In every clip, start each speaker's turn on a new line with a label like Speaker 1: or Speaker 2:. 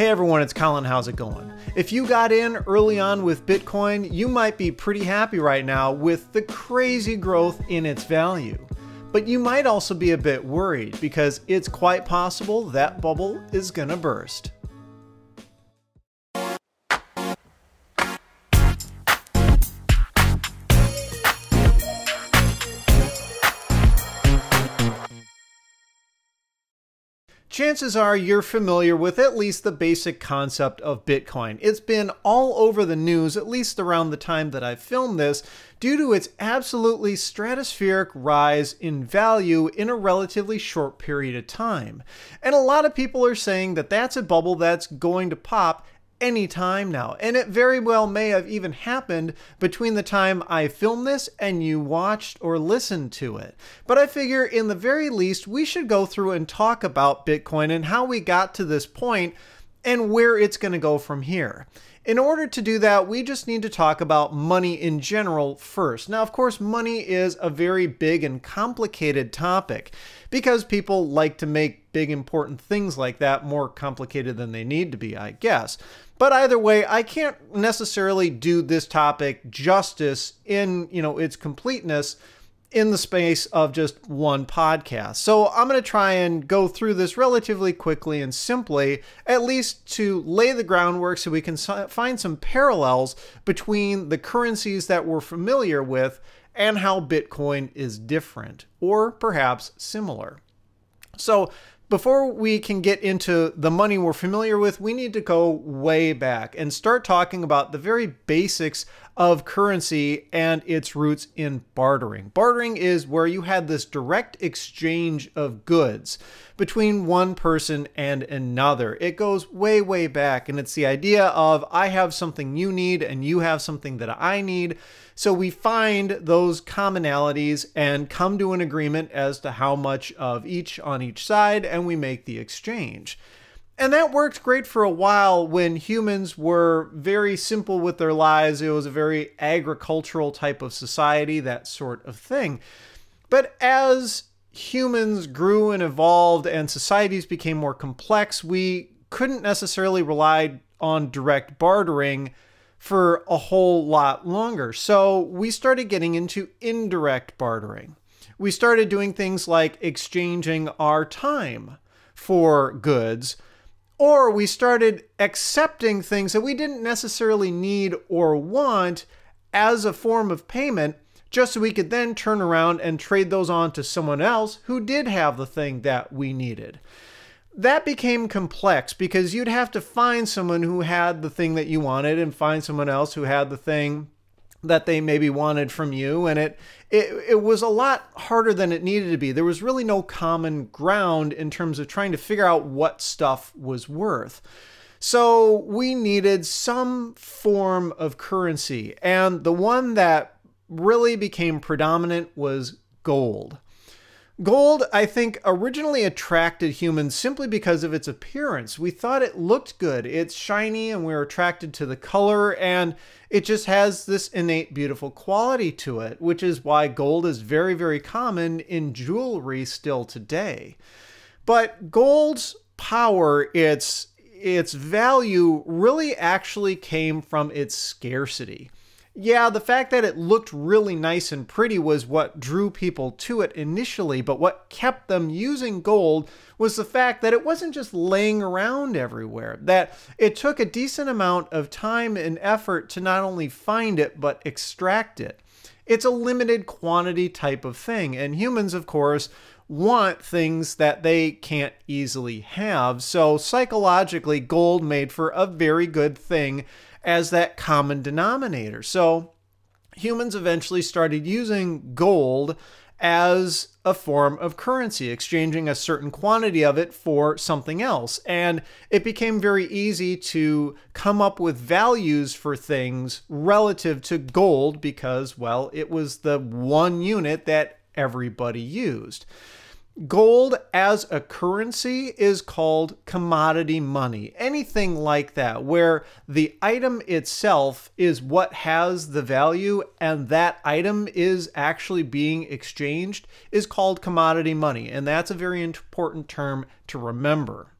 Speaker 1: Hey everyone, it's Colin. How's it going? If you got in early on with Bitcoin, you might be pretty happy right now with the crazy growth in its value. But you might also be a bit worried because it's quite possible that bubble is gonna burst. Chances are you're familiar with at least the basic concept of Bitcoin. It's been all over the news, at least around the time that I filmed this, due to its absolutely stratospheric rise in value in a relatively short period of time. And a lot of people are saying that that's a bubble that's going to pop any time now, and it very well may have even happened between the time I filmed this and you watched or listened to it. But I figure in the very least we should go through and talk about Bitcoin and how we got to this point and where it's going to go from here. In order to do that, we just need to talk about money in general first. Now, of course, money is a very big and complicated topic because people like to make big important things like that more complicated than they need to be, I guess. But either way, I can't necessarily do this topic justice in, its completeness in the space of just one podcast. So I'm going to try and go through this relatively quickly and simply, at least to lay the groundwork so we can find some parallels between the currencies that we're familiar with and how Bitcoin is different, or perhaps similar. So before we can get into the money we're familiar with, we need to go way back and start talking about the very basics of currency and its roots in bartering. Bartering is where you had this direct exchange of goods between one person and another. It goes way, way back, and it's the idea of I have something you need and you have something that I need. So we find those commonalities and come to an agreement as to how much of each on each side, and we make the exchange. And that worked great for a while when humans were very simple with their lives. It was a very agricultural type of society, that sort of thing. But as humans grew and evolved and societies became more complex, we couldn't necessarily rely on direct bartering for a whole lot longer. So we started getting into indirect bartering. We started doing things like exchanging our time for goods, or we started accepting things that we didn't necessarily need or want as a form of payment, just so we could then turn around and trade those on to someone else who did have the thing that we needed. That became complex because you'd have to find someone who had the thing that you wanted and find someone else who had the thing that they maybe wanted from you. And it was a lot harder than it needed to be. There was really no common ground in terms of trying to figure out what stuff was worth. So we needed some form of currency. And the one that really became predominant was gold. Gold, I think, originally attracted humans simply because of its appearance. We thought it looked good. It's shiny and we were attracted to the color, and it just has this innate beautiful quality to it, which is why gold is very, very common in jewelry still today. But gold's power, its value really actually came from its scarcity. Yeah, the fact that it looked really nice and pretty was what drew people to it initially, but what kept them using gold was the fact that it wasn't just laying around everywhere, that it took a decent amount of time and effort to not only find it, but extract it. It's a limited quantity type of thing, and humans, of course, want things that they can't easily have, so psychologically, gold made for a very good thing as that common denominator. So humans eventually started using gold as a form of currency, exchanging a certain quantity of it for something else. And it became very easy to come up with values for things relative to gold because, well, it was the one unit that everybody used. Gold as a currency is called commodity money. Anything like that, where the item itself is what has the value and that item is actually being exchanged, is called commodity money. And that's a very important term to remember.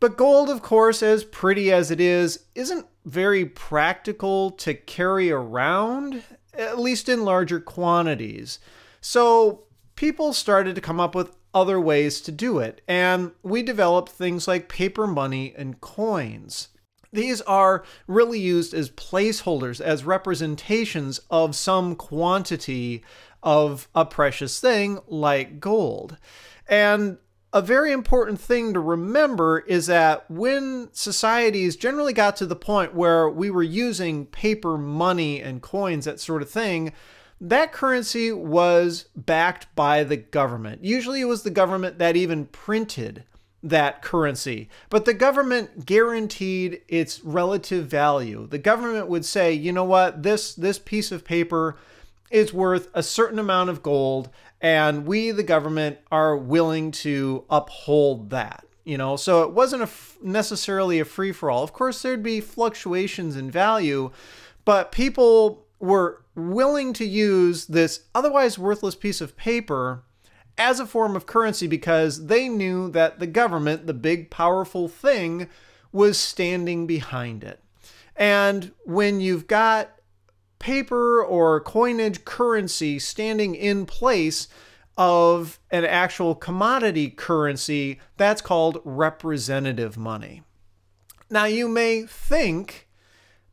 Speaker 1: But gold, of course, as pretty as it is, isn't very practical to carry around, at least in larger quantities. So people started to come up with other ways to do it, and we developed things like paper money and coins. These are really used as placeholders, as representations of some quantity of a precious thing like gold. And a very important thing to remember is that when societies generally got to the point where we were using paper money and coins, that sort of thing, that currency was backed by the government. Usually it was the government that even printed that currency, but the government guaranteed its relative value. The government would say, you know what, this piece of paper is worth a certain amount of gold, and we, the government, are willing to uphold that. So it wasn't necessarily a free-for-all. Of course, there'd be fluctuations in value, but people were willing to use this otherwise worthless piece of paper as a form of currency because they knew that the government, the big powerful thing, was standing behind it. And when you've got paper or coinage currency standing in place of an actual commodity currency, that's called representative money. Now, you may think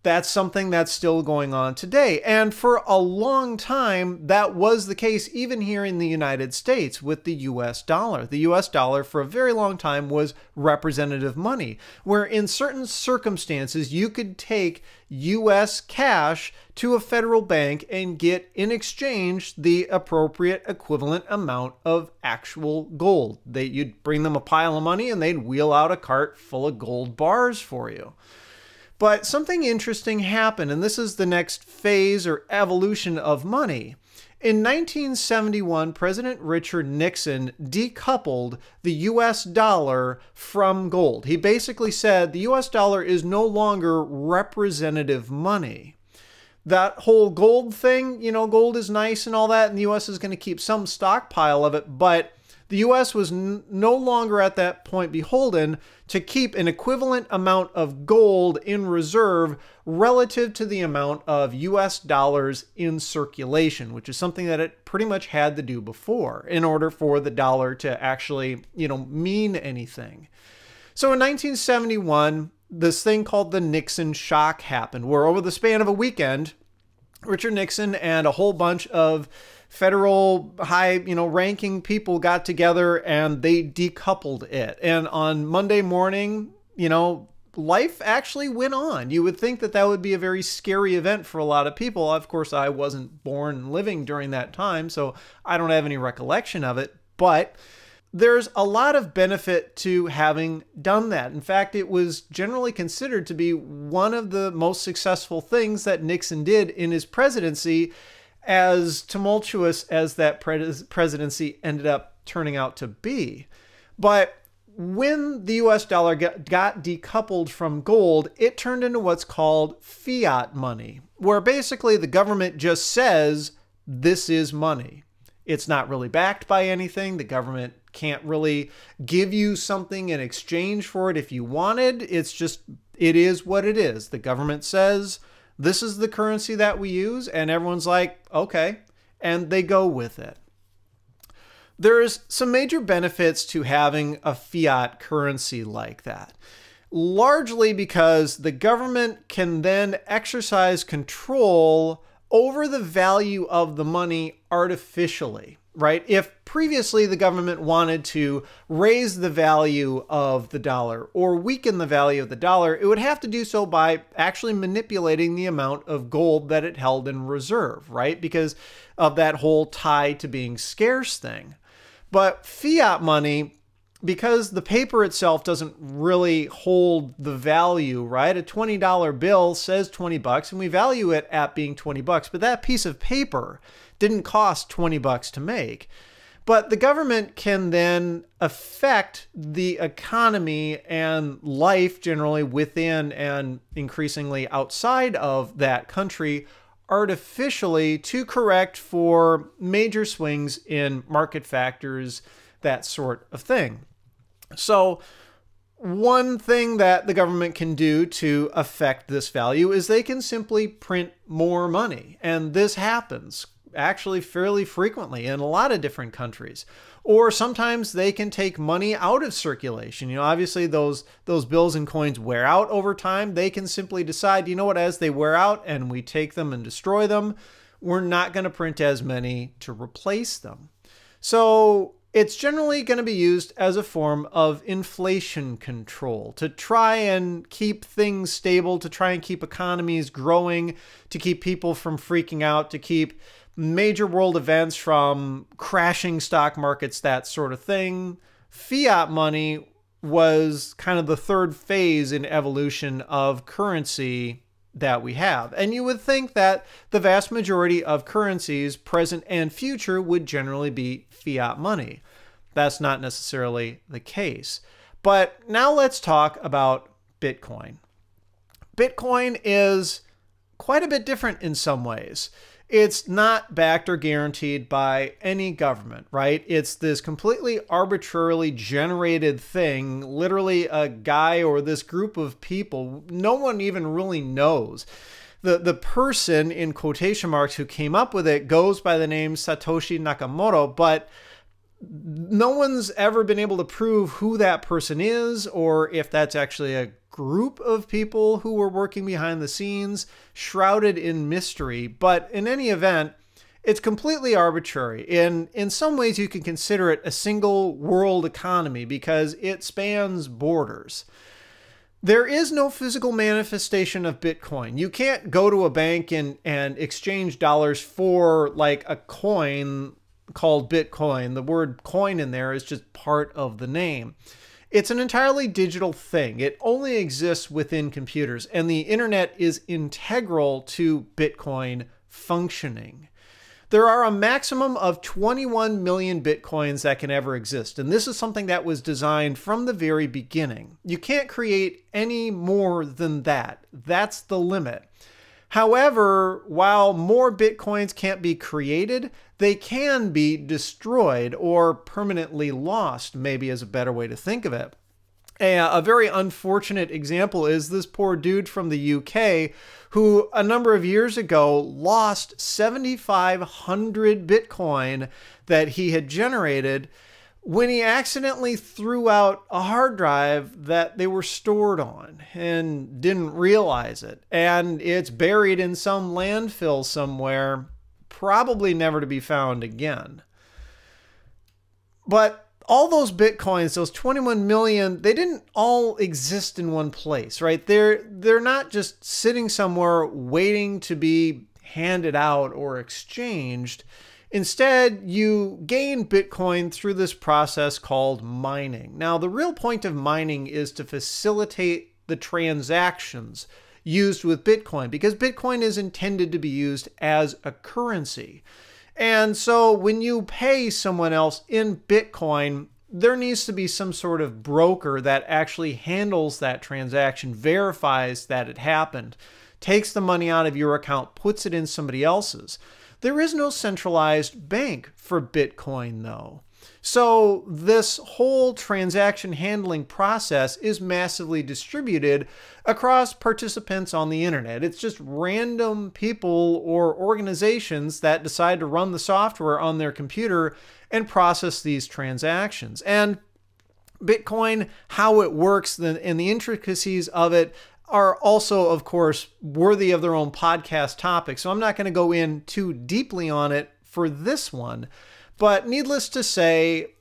Speaker 1: that's something that's still going on today. And for a long time, that was the case even here in the United States with the US dollar. The US dollar for a very long time was representative money, where in certain circumstances, you could take US cash to a federal bank and get in exchange the appropriate equivalent amount of actual gold. You'd bring them a pile of money and they'd wheel out a cart full of gold bars for you. But something interesting happened, and this is the next phase or evolution of money. In 1971, President Richard Nixon decoupled the US dollar from gold. He basically said the US dollar is no longer representative money. That whole gold thing, gold is nice and all that, and the US is going to keep some stockpile of it, but the US was no longer at that point beholden to keep an equivalent amount of gold in reserve relative to the amount of US dollars in circulation, which is something that it pretty much had to do before in order for the dollar to actually, mean anything. So in 1971, this thing called the Nixon shock happened, where over the span of a weekend, Richard Nixon and a whole bunch of federal high, ranking people got together and they decoupled it. And on Monday morning, life actually went on. You would think that that would be a very scary event for a lot of people. Of course, I wasn't born and living during that time, so I don't have any recollection of it, but there's a lot of benefit to having done that. In fact, it was generally considered to be one of the most successful things that Nixon did in his presidency, as tumultuous as that presidency ended up turning out to be. But when the US dollar got decoupled from gold, it turned into what's called fiat money, where basically the government just says, this is money. It's not really backed by anything. The government can't really give you something in exchange for it if you wanted. It's just, it is what it is. The government says, this is the currency that we use, and everyone's like, okay, and they go with it. There's some major benefits to having a fiat currency like that, largely because the government can then exercise control over the value of the money artificially, right? If previously the government wanted to raise the value of the dollar or weaken the value of the dollar, it would have to do so by actually manipulating the amount of gold that it held in reserve, right? Because of that whole tie to being scarce thing. But fiat money, because the paper itself doesn't really hold the value, right? A $20 bill says 20 bucks and we value it at being 20 bucks, but that piece of paper didn't cost 20 bucks to make. But the government can then affect the economy and life generally within and increasingly outside of that country artificially to correct for major swings in market factors, that sort of thing. So One thing that the government can do to affect this value is they can simply print more money. And this happens actually fairly frequently in a lot of different countries. Or sometimes they can take money out of circulation. Obviously those bills and coins wear out over time. They can simply decide, as they wear out and we take them and destroy them, we're not going to print as many to replace them. So it's generally going to be used as a form of inflation control to try and keep things stable, to try and keep economies growing, to keep people from freaking out, to keep major world events from crashing stock markets, that sort of thing. Fiat money was kind of the third phase in evolution of currency that we have. And you would think that the vast majority of currencies, present and future, would generally be fiat money. That's not necessarily the case. But now let's talk about Bitcoin. Bitcoin is quite a bit different in some ways. It's not backed or guaranteed by any government, right? It's this completely arbitrarily generated thing, literally a guy or this group of people, no one even really knows. The person, in quotation marks, who came up with it goes by the name Satoshi Nakamoto, but no one's ever been able to prove who that person is or if that's actually a group of people who were working behind the scenes, shrouded in mystery. But in any event, it's completely arbitrary. In some ways, you can consider it a single world economy because it spans borders. There is no physical manifestation of Bitcoin. You can't go to a bank and exchange dollars for like a coin called Bitcoin. The word coin in there is just part of the name. It's an entirely digital thing. It only exists within computers, and the internet is integral to Bitcoin functioning. There are a maximum of 21 million Bitcoins that can ever exist, and this is something that was designed from the very beginning. You can't create any more than that. That's the limit. However, while more Bitcoins can't be created, they can be destroyed or permanently lost, maybe is a better way to think of it. A very unfortunate example is this poor dude from the UK who a number of years ago lost 7,500 Bitcoin that he had generated when he accidentally threw out a hard drive that they were stored on and didn't realize it. And it's buried in some landfill somewhere, probably never to be found again. But all those Bitcoins, those 21 million, they didn't all exist in one place, right? They're not just sitting somewhere waiting to be handed out or exchanged. Instead, you gain Bitcoin through this process called mining. Now, the real point of mining is to facilitate the transactions used with Bitcoin, because Bitcoin is intended to be used as a currency. And so when you pay someone else in Bitcoin, there needs to be some sort of broker that actually handles that transaction, verifies that it happened, takes the money out of your account, puts it in somebody else's. There is no centralized bank for Bitcoin, though. So this whole transaction handling process is massively distributed across participants on the internet. It's just random people or organizations that decide to run the software on their computer and process these transactions. And Bitcoin, how it works, and the intricacies of it are also, of course, worthy of their own podcast topic. So I'm not going to go in too deeply on it for this one. But needless to say,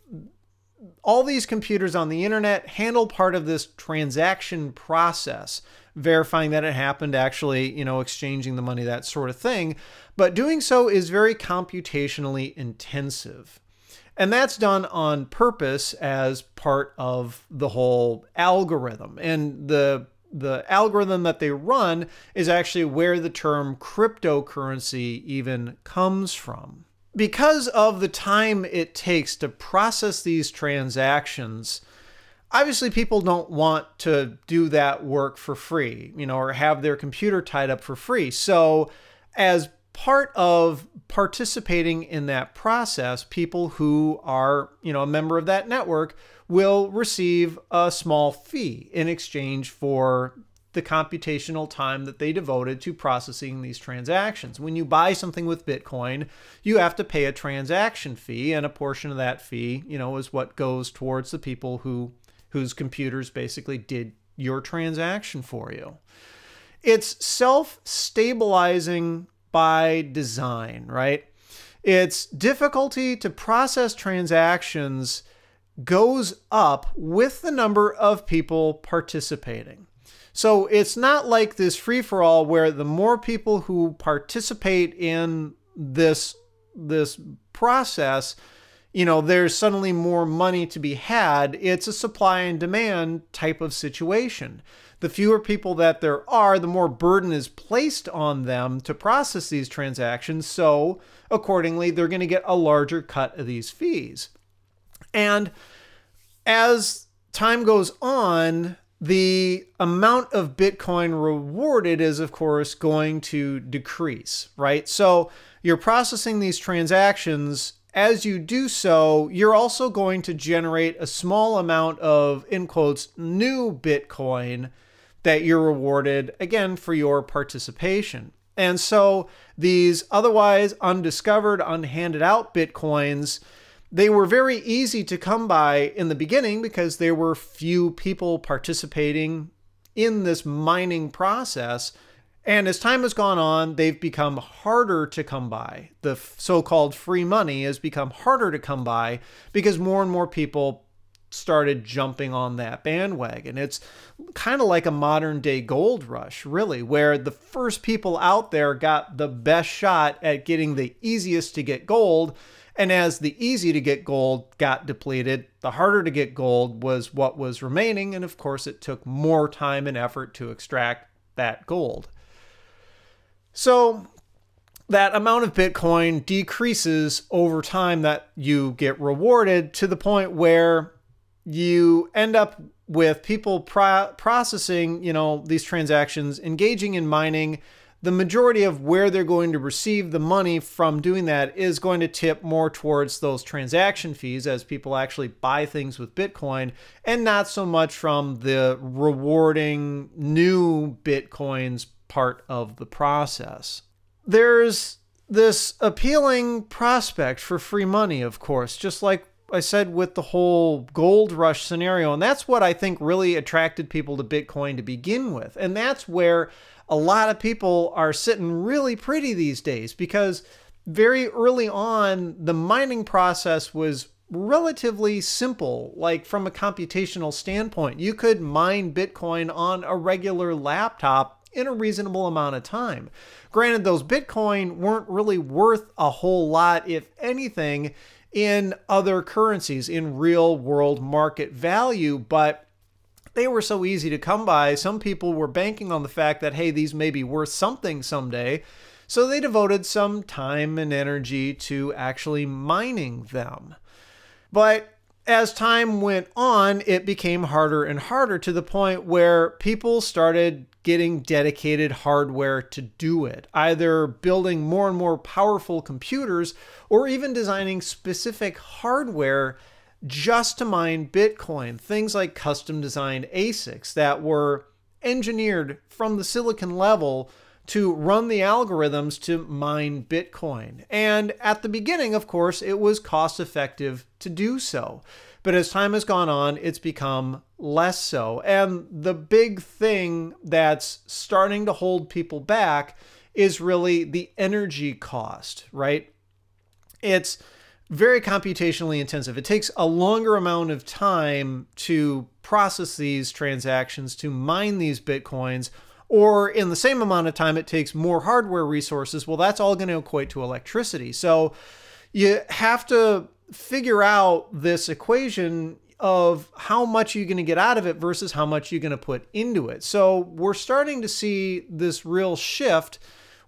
Speaker 1: all these computers on the internet handle part of this transaction process, verifying that it happened, actually, exchanging the money, that sort of thing. But doing so is very computationally intensive. And that's done on purpose as part of the whole algorithm. And the algorithm that they run is actually where the term cryptocurrency even comes from. Because of the time it takes to process these transactions, obviously people don't want to do that work for free, or have their computer tied up for free. So as part of participating in that process, people who are, a member of that network will receive a small fee in exchange for the computational time that they devoted to processing these transactions. When you buy something with Bitcoin, you have to pay a transaction fee, and a portion of that fee, is what goes towards the people whose computers basically did your transaction for you. It's self-stabilizing by design, right? Its difficulty to process transactions goes up with the number of people participating. So it's not like this free-for-all where the more people who participate in this process, there's suddenly more money to be had. It's a supply and demand type of situation. The fewer people that there are, the more burden is placed on them to process these transactions. So accordingly, they're going to get a larger cut of these fees. And as time goes on, the amount of Bitcoin rewarded is, of course, going to decrease, right? So you're processing these transactions. As you do so, you're also going to generate a small amount of, in quotes, new Bitcoin that you're rewarded, again, for your participation. And so these otherwise undiscovered, unhanded out Bitcoins, they were very easy to come by in the beginning because there were few people participating in this mining process. And as time has gone on, they've become harder to come by. The so-called free money has become harder to come by because more and more people started jumping on that bandwagon. It's kind of like a modern day gold rush, really, where the first people out there got the best shot at getting the easiest to get gold. And as the easy to get gold got depleted, the harder to get gold was what was remaining. And of course, it took more time and effort to extract that gold. So that amount of Bitcoin decreases over time that you get rewarded to the point where you end up with people processing, these transactions, engaging in mining. The majority of where they're going to receive the money from doing that is going to tip more towards those transaction fees as people actually buy things with Bitcoin, and not so much from the rewarding new Bitcoins part of the process. There's this appealing prospect for free money, of course, just like I said with the whole gold rush scenario. And that's what I think really attracted people to Bitcoin to begin with. And that's where a lot of people are sitting really pretty these days, because very early on, the mining process was relatively simple. Like from a computational standpoint, you could mine Bitcoin on a regular laptop in a reasonable amount of time. Granted, those Bitcoin weren't really worth a whole lot, if anything, in other currencies, in real world market value, but they were so easy to come by. Some people were banking on the fact that, hey, these may be worth something someday. So they devoted some time and energy to actually mining them. But as time went on, it became harder and harder to the point where people started getting dedicated hardware to do it, either building more and more powerful computers or even designing specific hardware just to mine Bitcoin. Things like custom designed ASICs that were engineered from the silicon level to run the algorithms to mine Bitcoin. And at the beginning, of course, it was cost effective to do so. But as time has gone on, it's become less so. And the big thing that's starting to hold people back is really the energy cost, right? It's very computationally intensive. It takes a longer amount of time to process these transactions, to mine these Bitcoins, or in the same amount of time, it takes more hardware resources. Well, that's all going to equate to electricity. So you have to figure out this equation of how much you're going to get out of it versus how much you're going to put into it. So we're starting to see this real shift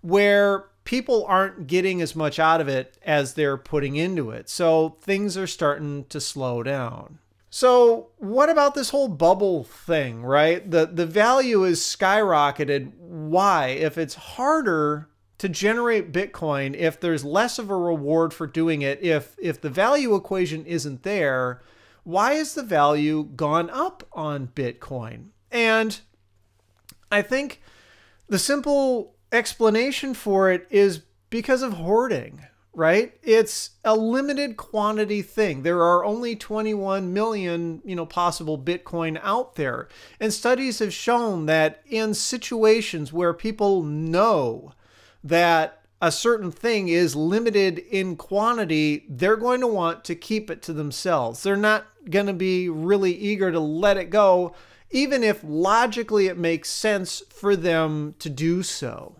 Speaker 1: where people aren't getting as much out of it as they're putting into it. So things are starting to slow down. So what about this whole bubble thing, right? The value is skyrocketed. Why? If it's harder to generate Bitcoin, if there's less of a reward for doing it, if the value equation isn't there, why has the value gone up on Bitcoin? And I think the simple explanation for it is because of hoarding, right? It's a limited quantity thing. There are only 21 million, possible Bitcoin out there. And studies have shown that in situations where people know that a certain thing is limited in quantity, they're going to want to keep it to themselves. They're not going to be really eager to let it go, even if logically it makes sense for them to do so.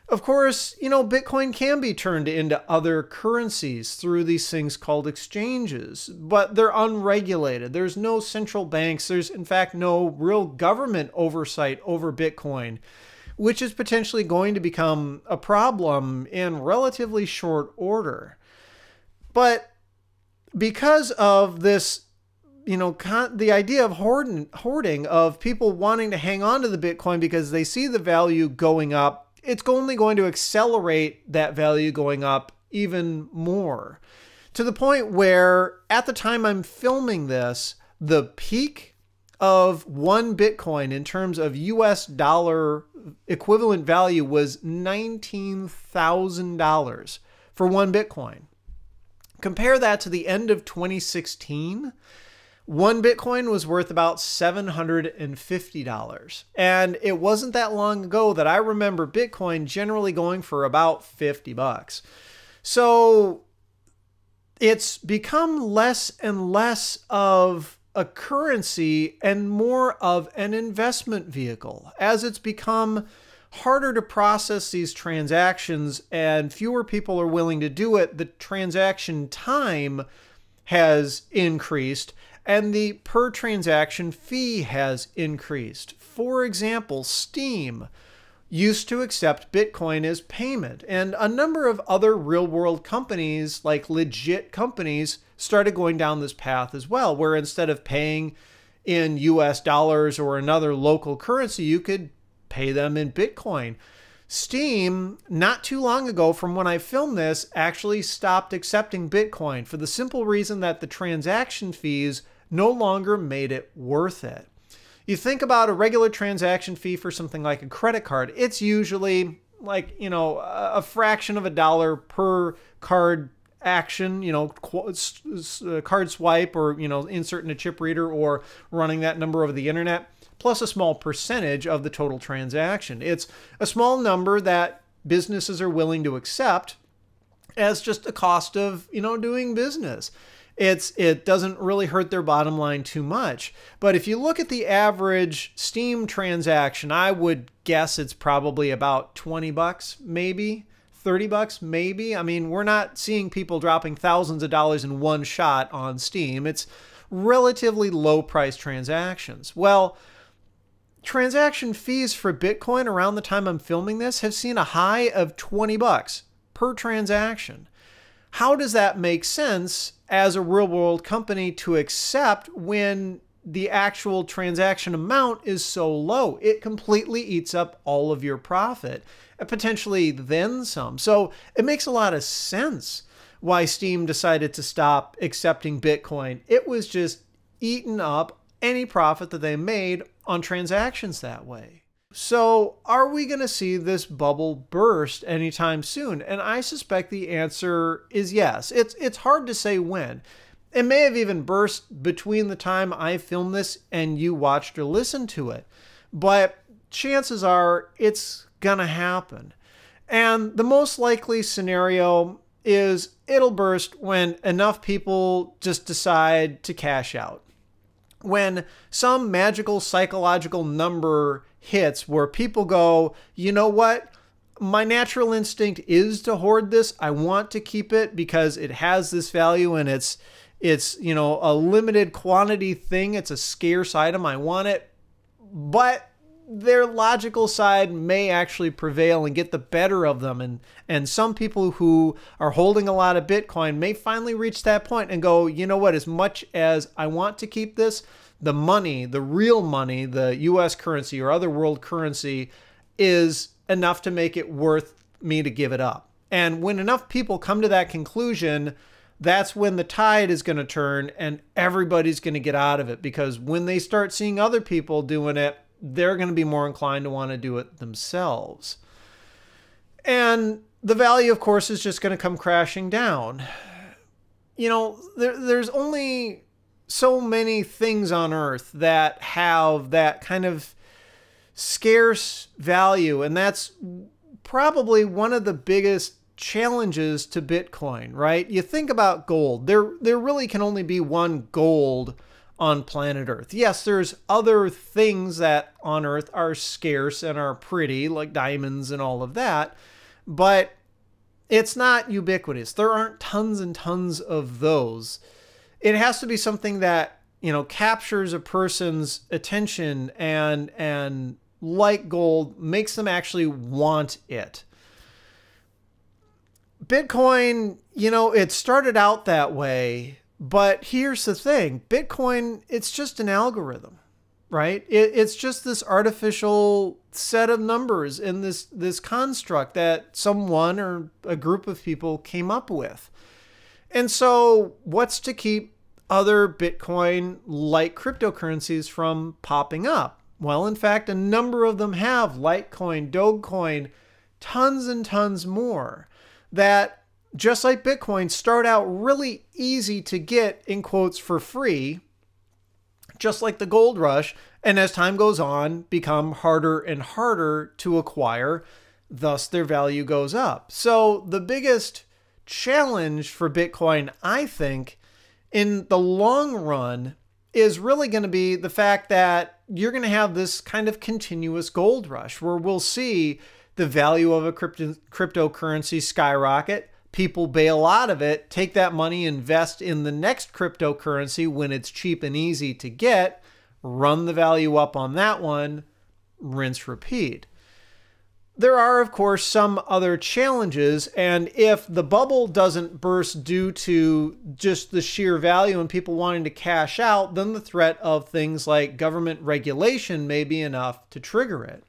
Speaker 1: Of course, Bitcoin can be turned into other currencies through these things called exchanges, but they're unregulated. There's no central banks. There's, in fact, no real government oversight over Bitcoin, which is potentially going to become a problem in relatively short order. But because of this, the idea of hoarding, of people wanting to hang on to the Bitcoin because they see the value going up, it's only going to accelerate that value going up even more. To the point where, at the time I'm filming this, the peak of one Bitcoin in terms of US dollar equivalent value was $19,000 for one Bitcoin. Compare that to the end of 2016. One Bitcoin was worth about $750. And it wasn't that long ago that I remember Bitcoin generally going for about 50 bucks. So it's become less and less of a currency and more of an investment vehicle. As it's become harder to process these transactions and fewer people are willing to do it, the transaction time has increased and the per transaction fee has increased. For example, Steam used to accept Bitcoin as payment, and a number of other real-world companies, like legit companies, started going down this path as well, where instead of paying in US dollars or another local currency, you could pay them in Bitcoin. Steam, not too long ago from when I filmed this, actually stopped accepting Bitcoin for the simple reason that the transaction fees no longer made it worth it. You think about a regular transaction fee for something like a credit card, it's usually like, a fraction of a dollar per card action, card swipe, or, insert in a chip reader or running that number over the internet, plus a small percentage of the total transaction. It's a small number that businesses are willing to accept as just a cost of, doing business. It doesn't really hurt their bottom line too much. But if you look at the average Steam transaction, I would guess it's probably about 20 bucks, maybe 30 bucks, maybe. I mean, we're not seeing people dropping thousands of dollars in one shot on Steam. It's relatively low price transactions. Well, transaction fees for Bitcoin around the time I'm filming this have seen a high of 20 bucks per transaction. How does that make sense as a real world company to accept when the actual transaction amount is so low? It completely eats up all of your profit, and potentially then some. So it makes a lot of sense why Steam decided to stop accepting Bitcoin. It was just eating up any profit that they made on transactions that way. So are we going to see this bubble burst anytime soon? And I suspect the answer is yes. It's hard to say when. It may have even burst between the time I filmed this and you watched or listened to it. But chances are it's going to happen. And the most likely scenario is it'll burst when enough people just decide to cash out. When some magical psychological number hits where people go, you know what? My natural instinct is to hoard this. I want to keep it because it has this value and it's a limited quantity thing. It's a scarce item. I want it. But their logical side may actually prevail and get the better of them. And some people who are holding a lot of Bitcoin may finally reach that point and go, you know what? As much as I want to keep this, the money, the real money, the US currency or other world currency is enough to make it worth me to give it up. And when enough people come to that conclusion, that's when the tide is going to turn and everybody's going to get out of it, because when they start seeing other people doing it, they're going to be more inclined to want to do it themselves. And the value, of course, is just going to come crashing down. You know, there's only so many things on Earth that have that kind of scarce value, and that's probably one of the biggest challenges to Bitcoin, right? You think about gold. There really can only be one gold on planet Earth. Yes, there's other things that on Earth are scarce and are pretty, like diamonds and all of that, but it's not ubiquitous. There aren't tons and tons of those. It has to be something that, you know, captures a person's attention and like gold, makes them actually want it. Bitcoin, you know, it started out that way, but here's the thing. Bitcoin, it's just an algorithm, right? It's just this artificial set of numbers in this construct that someone or a group of people came up with. And so what's to keep other Bitcoin-like cryptocurrencies from popping up? Well, in fact, a number of them have. Litecoin, Dogecoin, tons and tons more that, just like Bitcoin, start out really easy to get, in quotes, for free, just like the gold rush, and as time goes on, become harder and harder to acquire, thus their value goes up. So the biggest challenge for Bitcoin, I think, in the long run, is really going to be the fact that you're going to have this kind of continuous gold rush where we'll see the value of a cryptocurrency skyrocket. People bail out of it, take that money, invest in the next cryptocurrency when it's cheap and easy to get, run the value up on that one, rinse, repeat. There are, of course, some other challenges, and if the bubble doesn't burst due to just the sheer value and people wanting to cash out, then the threat of things like government regulation may be enough to trigger it.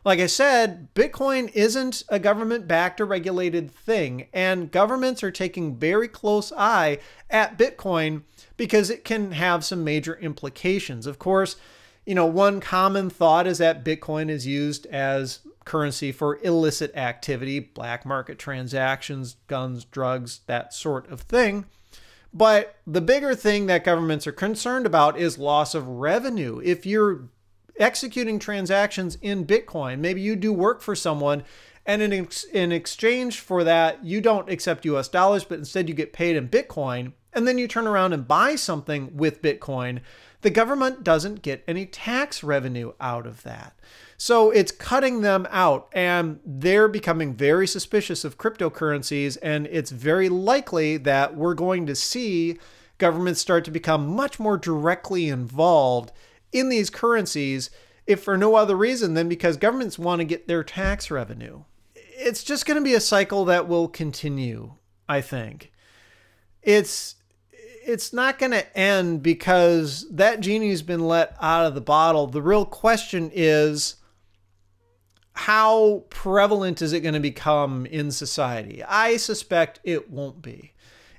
Speaker 1: Like I said, Bitcoin isn't a government-backed or regulated thing, and governments are taking very close eye at Bitcoin because it can have some major implications. Of course, you know, one common thought is that Bitcoin is used as currency for illicit activity, black market transactions, guns, drugs, that sort of thing. But the bigger thing that governments are concerned about is loss of revenue. If you're executing transactions in Bitcoin, maybe you do work for someone, and in exchange for that, you don't accept US dollars, but instead you get paid in Bitcoin, and then you turn around and buy something with Bitcoin, the government doesn't get any tax revenue out of that. So it's cutting them out, and they're becoming very suspicious of cryptocurrencies, and it's very likely that we're going to see governments start to become much more directly involved in these currencies, if for no other reason than because governments want to get their tax revenue. It's just going to be a cycle that will continue, I think. It's not going to end because that genie's been let out of the bottle. The real question is, how prevalent is it going to become in society? I suspect it won't be.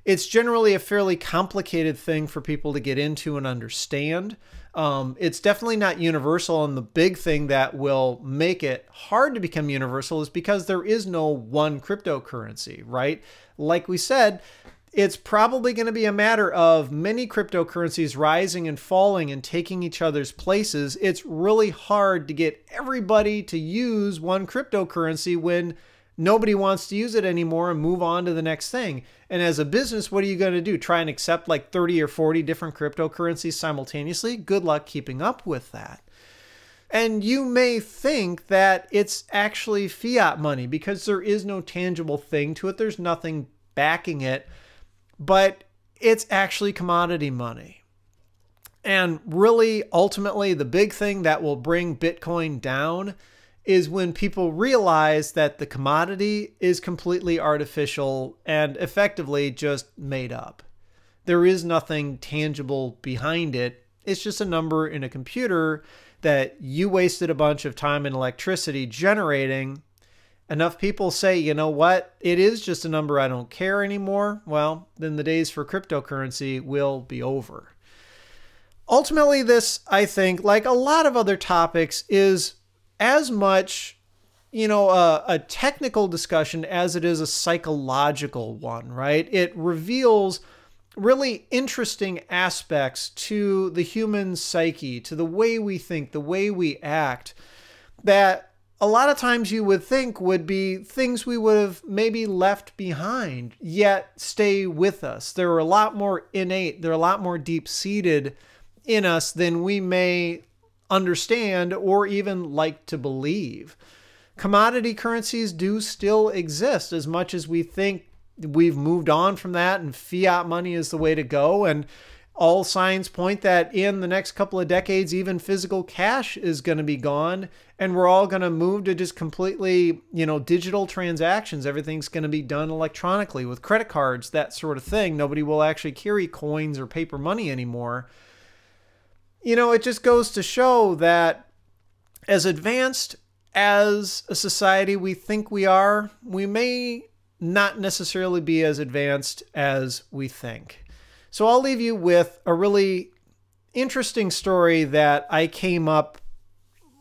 Speaker 1: It's generally a fairly complicated thing for people to get into and understand. It's definitely not universal, and the big thing that will make it hard to become universal is because there is no one cryptocurrency, right? Like we said, it's probably going to be a matter of many cryptocurrencies rising and falling and taking each other's places. It's really hard to get everybody to use one cryptocurrency when nobody wants to use it anymore and move on to the next thing. And as a business, what are you going to do? Try and accept like 30 or 40 different cryptocurrencies simultaneously? Good luck keeping up with that. And you may think that it's actually fiat money because there is no tangible thing to it. There's nothing backing it, but it's actually commodity money. And really, ultimately, the big thing that will bring Bitcoin down is when people realize that the commodity is completely artificial and effectively just made up. There is nothing tangible behind it. It's just a number in a computer that you wasted a bunch of time and electricity generating, enough people say, you know what, it is just a number, I don't care anymore, well, then the days for cryptocurrency will be over. Ultimately, this, I think, like a lot of other topics, is as much, a technical discussion as it is a psychological one, right? It reveals really interesting aspects to the human psyche, to the way we think, the way we act, that a lot of times you would think would be things we would have maybe left behind, yet stay with us. They're a lot more innate, they're a lot more deep-seated in us than we may understand or even like to believe. Commodity currencies do still exist, as much as we think we've moved on from that and fiat money is the way to go. And all signs point that in the next couple of decades, even physical cash is going to be gone, and we're all going to move to just completely, digital transactions. Everything's going to be done electronically with credit cards, that sort of thing. Nobody will actually carry coins or paper money anymore. It just goes to show that as advanced as a society we think we are, we may not necessarily be as advanced as we think. So I'll leave you with a really interesting story that I came up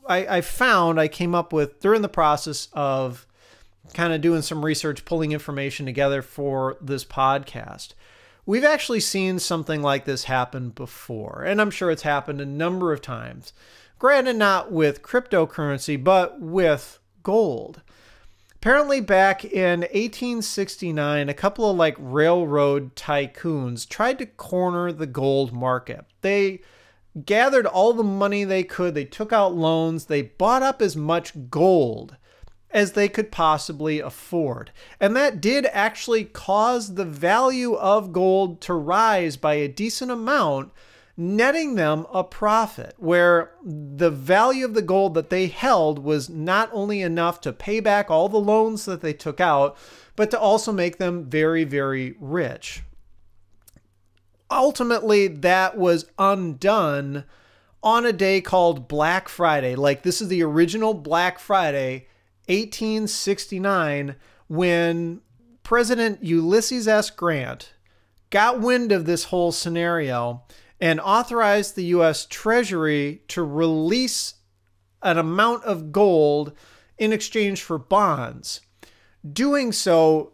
Speaker 1: with during the process of kind of doing some research, pulling information together for this podcast. We've actually seen something like this happen before, and I'm sure it's happened a number of times. Granted, not with cryptocurrency, but with gold. Apparently back in 1869, a couple of railroad tycoons tried to corner the gold market. They gathered all the money they could. They took out loans. They bought up as much gold as they could possibly afford. And that did actually cause the value of gold to rise by a decent amount, netting them a profit, where the value of the gold that they held was not only enough to pay back all the loans that they took out, but to also make them very, very rich. Ultimately, that was undone on a day called Black Friday. This is the original Black Friday, 1869, when President Ulysses S. Grant got wind of this whole scenario and authorized the U.S. Treasury to release an amount of gold in exchange for bonds. Doing so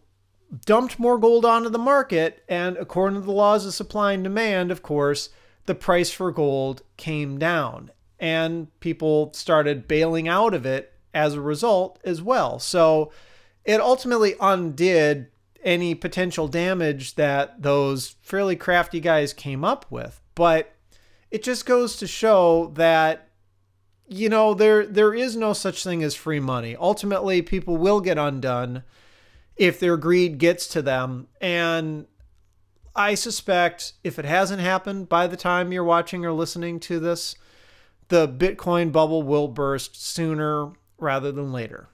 Speaker 1: dumped more gold onto the market, and according to the laws of supply and demand, of course, the price for gold came down, and people started bailing out of it as a result as well. So it ultimately undid any potential damage that those fairly crafty guys came up with. But it just goes to show that, there is no such thing as free money. Ultimately, people will get undone if their greed gets to them. And I suspect if it hasn't happened by the time you're watching or listening to this, the Bitcoin bubble will burst sooner rather than later.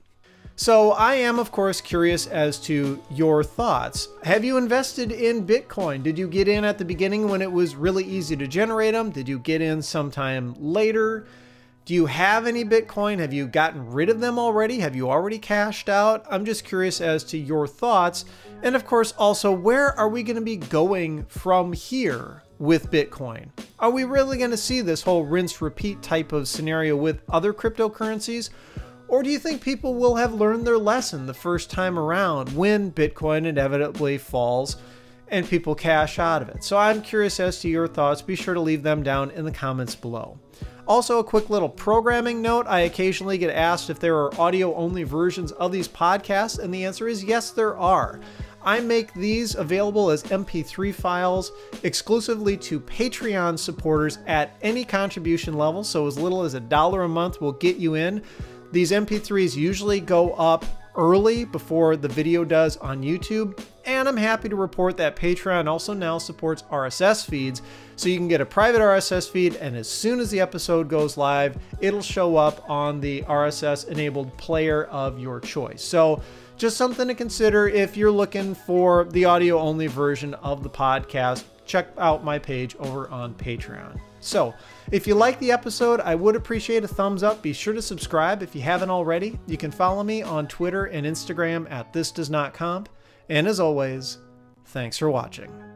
Speaker 1: So I am, of course, curious as to your thoughts. Have you invested in Bitcoin? Did you get in at the beginning when it was really easy to generate them? Did you get in sometime later? Do you have any Bitcoin? Have you gotten rid of them already? Have you already cashed out? I'm just curious as to your thoughts. And of course, also, where are we going to be going from here with Bitcoin? Are we really going to see this whole rinse repeat type of scenario with other cryptocurrencies? Or do you think people will have learned their lesson the first time around when Bitcoin inevitably falls and people cash out of it? So I'm curious as to your thoughts. Be sure to leave them down in the comments below. Also, a quick little programming note. I occasionally get asked if there are audio-only versions of these podcasts, and the answer is yes, there are. I make these available as MP3 files exclusively to Patreon supporters at any contribution level, so as little as $1 a month will get you in. These MP3s usually go up early before the video does on YouTube, and I'm happy to report that Patreon also now supports RSS feeds, so you can get a private RSS feed, and as soon as the episode goes live, it'll show up on the RSS-enabled player of your choice. So just something to consider if you're looking for the audio-only version of the podcast. Check out my page over on Patreon. So, if you like the episode, I would appreciate a thumbs up. Be sure to subscribe if you haven't already. You can follow me on Twitter and Instagram at thisdoesnotcomp. And as always, thanks for watching.